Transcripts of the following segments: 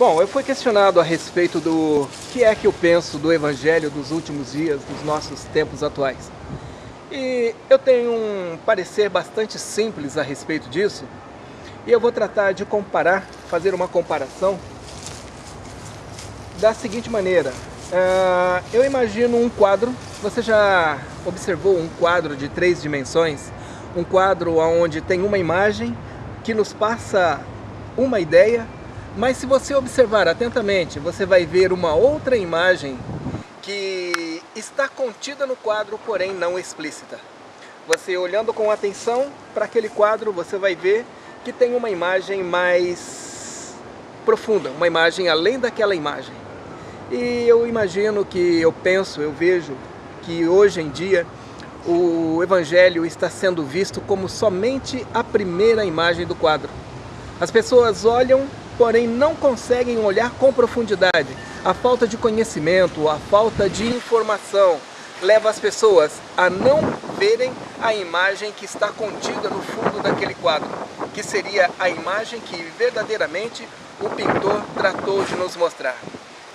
Bom, eu fui questionado a respeito do que é que eu penso do Evangelho dos últimos dias, dos nossos tempos atuais. E eu tenho um parecer bastante simples a respeito disso, e eu vou tratar de fazer uma comparação da seguinte maneira. Eu imagino um quadro. Você já observou um quadro de 3 dimensões? Um quadro onde tem uma imagem que nos passa uma ideia, mas se você observar atentamente, você vai ver uma outra imagem que está contida no quadro, porém não explícita. Você olhando com atenção para aquele quadro, você vai ver que tem uma imagem mais profunda, uma imagem além daquela imagem. E eu imagino eu vejo que hoje em dia o Evangelho está sendo visto como somente a primeira imagem do quadro. As pessoas olham, porém não conseguem olhar com profundidade. A falta de conhecimento, a falta de informação leva as pessoas a não verem a imagem que está contida no fundo daquele quadro, que seria a imagem que verdadeiramente o pintor tratou de nos mostrar.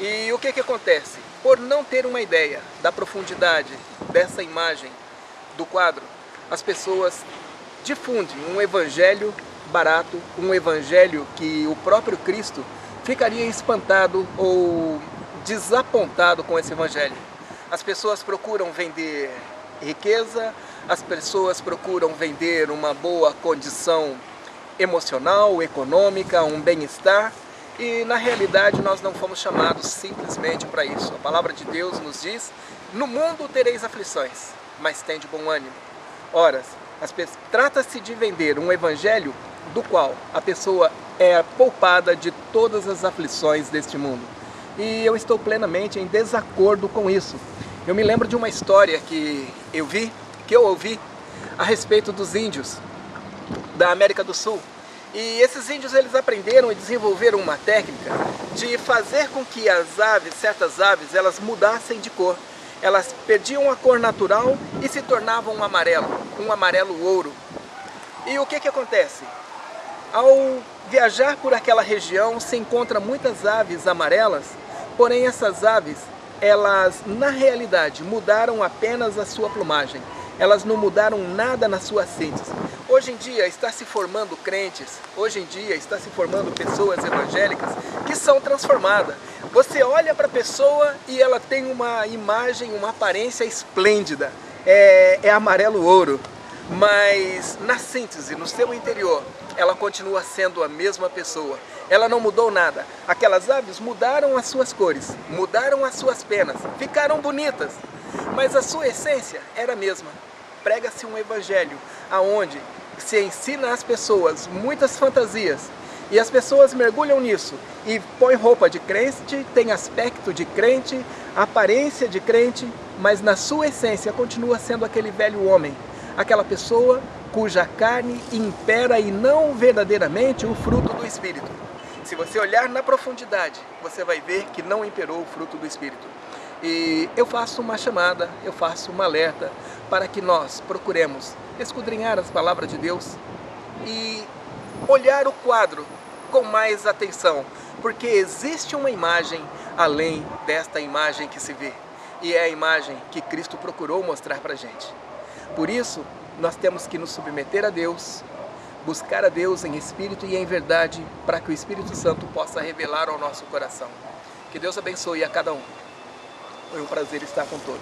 E o que acontece? Por não ter uma ideia da profundidade dessa imagem do quadro, as pessoas difundem um evangelho barato, um evangelho que o próprio Cristo ficaria espantado ou desapontado com esse evangelho. As pessoas procuram vender riqueza, as pessoas procuram vender uma boa condição emocional, econômica, um bem-estar, e na realidade nós não fomos chamados simplesmente para isso. A palavra de Deus nos diz: no mundo tereis aflições, mas tende bom ânimo. Ora, trata-se de vender um evangelho do qual a pessoa é poupada de todas as aflições deste mundo. E eu estou plenamente em desacordo com isso. Eu me lembro de uma história que eu ouvi a respeito dos índios da América do Sul. E esses índios, eles aprenderam e desenvolveram uma técnica de fazer com que certas aves, elas mudassem de cor. Elas perdiam a cor natural e se tornavam um amarelo ouro. E o que acontece? Ao viajar por aquela região, se encontra muitas aves amarelas, porém essas aves, elas na realidade mudaram apenas a sua plumagem. Elas não mudaram nada na sua síntese. Hoje em dia está se formando crentes, hoje em dia está se formando pessoas evangélicas que são transformadas. Você olha para a pessoa e ela tem uma imagem, uma aparência esplêndida, é amarelo ouro, mas na síntese, no seu interior, ela continua sendo a mesma pessoa. Ela não mudou nada. Aquelas aves mudaram as suas cores, mudaram as suas penas, ficaram bonitas, mas a sua essência era a mesma. Prega-se um evangelho aonde se ensina às pessoas muitas fantasias, e as pessoas mergulham nisso e põem roupa de crente, tem aspecto de crente, aparência de crente, mas na sua essência continua sendo aquele velho homem, aquela pessoa cuja carne impera e não verdadeiramente o fruto do Espírito. Se você olhar na profundidade, você vai ver que não imperou o fruto do Espírito. E eu faço uma chamada, eu faço um alerta para que nós procuremos esquadrinhar as palavras de Deus e olhar o quadro com mais atenção, porque existe uma imagem além desta imagem que se vê, e é a imagem que Cristo procurou mostrar para a gente. Por isso, nós temos que nos submeter a Deus, buscar a Deus em espírito e em verdade, para que o Espírito Santo possa revelar ao nosso coração. Que Deus abençoe a cada um. Foi um prazer estar com todos.